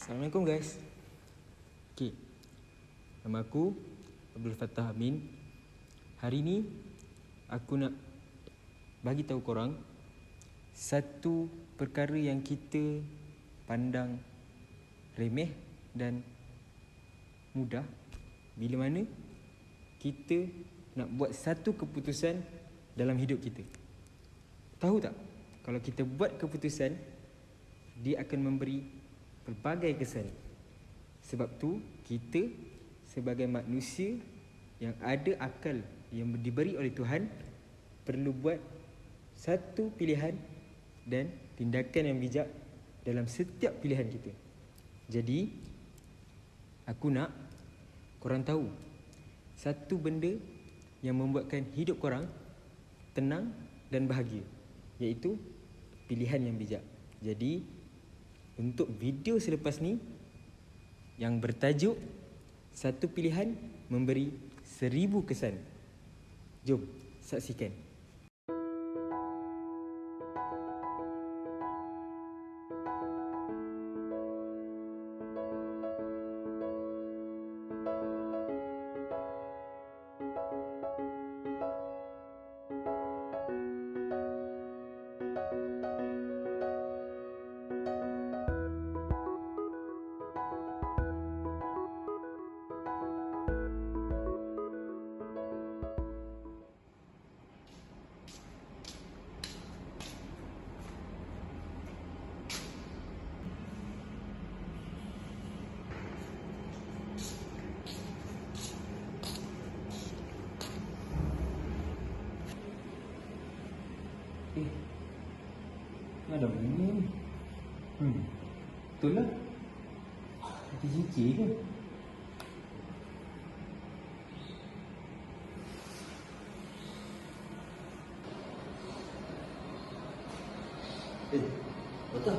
Assalamualaikum guys. Okay, nama aku Abdul Fattah Amin. Hari ni aku nak bagi tahu korang satu perkara yang kita pandang remeh dan mudah bila mana kita nak buat satu keputusan dalam hidup kita. Tahu tak, kalau kita buat keputusan, dia akan memberi pelbagai kesan. Sebab tu kita sebagai manusia yang ada akal yang diberi oleh Tuhan perlu buat satu pilihan dan tindakan yang bijak dalam setiap pilihan kita. Jadi aku nak korang tahu satu benda yang membuatkan hidup korang tenang dan bahagia, iaitu pilihan yang bijak. Jadi untuk video selepas ni yang bertajuk Satu Pilihan Memberi 1000 Kesan, jom saksikan. Ni ada bunyi ni. Betul lah. Ada cicir ke? Betul?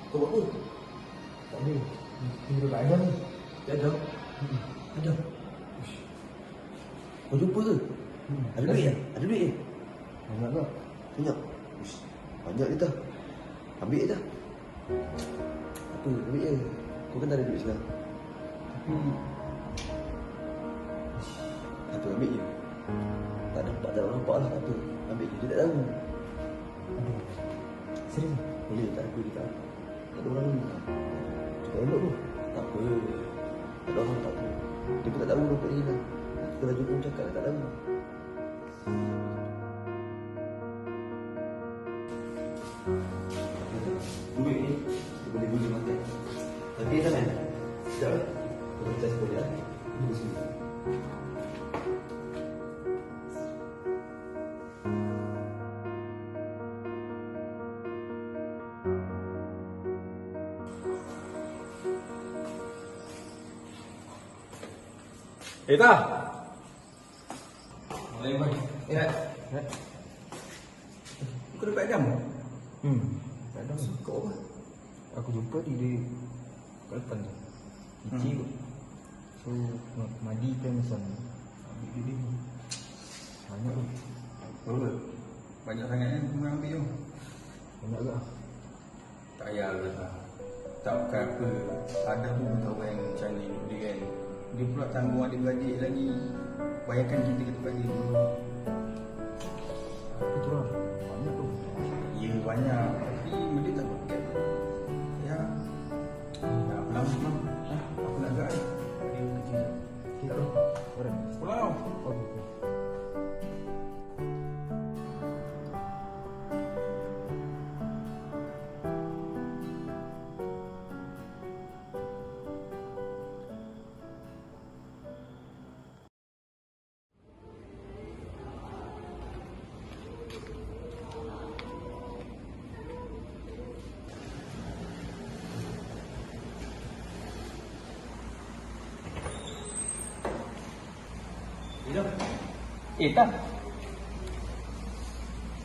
Kau buat apa? Tak ada. Tinggal kat Adam ni. Adam? Adam? Kau jumpa ke? Ada duit ke? Ada duit ke? Banyak tak? Banyak? Banyak je dah. Ambil je dah. Apa? Ambil je. Kau kan tak ada duit sekarang. Tapi apa, ambil je. Tak nampak lah. Apa? Ambil je. Dia tak tahu. Aduh. Serius? Boleh, tak apa kita. Tak ada orang ni. Cakap elok tu. Tak apa. Tak ada orang, tak apa. Dia pun tak tahu dompet dia hilang. Kalau jumpa cakap tak tahu. Duit ni dia boleh guna makan. Tapi tak kan? Sekejap lah. Kita test boleh lah. Ini di sini. Tak? Boleh, boy. Ingat? Kau dapat Adam? Tak ada. Kau apa? Aku jumpa dia kat depan tu. Cicir kot. So nak madikan macam ambil dia. Banyak tu. Berapa? Banyak sangat kan kau ambil tu? Banyak ke? Tak payahlah. Tak bukan apa. Adam pun tahu kan macam ni dia kan. Dia pula tanggung adik-beradik lagi. Bayangkan kita ke tempat dia dulu. Itu lah. Banyak tu. Ya banyak. Tapi benda tak pakai. Ya. Tak pelan-pelan. Aku nak agak ni. Dia kecil. Tak tahu. Orang. Pulau. Okay. Tak.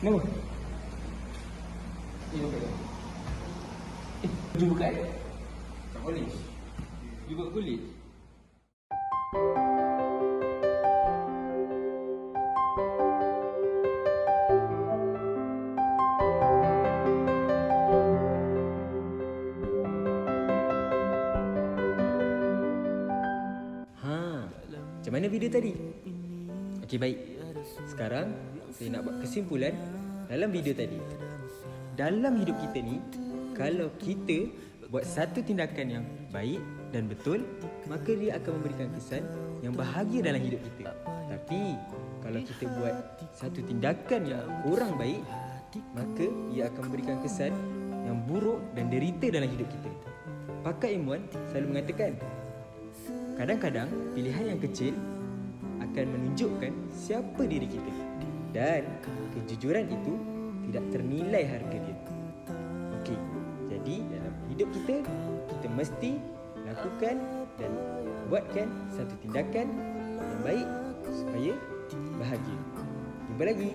Kenapa? Jumpa kat college. Jumpa kat college. mana video tadi? Okey, baik. Sekarang saya nak buat kesimpulan dalam video tadi. Dalam hidup kita ni, kalau kita buat satu tindakan yang baik dan betul, maka dia akan memberikan kesan yang bahagia dalam hidup kita. Tapi kalau kita buat satu tindakan yang kurang baik, maka ia akan memberikan kesan yang buruk dan derita dalam hidup kita. Pakar ilmuwan selalu mengatakan, kadang-kadang pilihan yang kecil akan menunjukkan siapa diri kita, dan kejujuran itu tidak ternilai harga dia. Okey, jadi dalam hidup kita, kita mesti lakukan dan buatkan satu tindakan yang baik supaya bahagia. Jumpa lagi.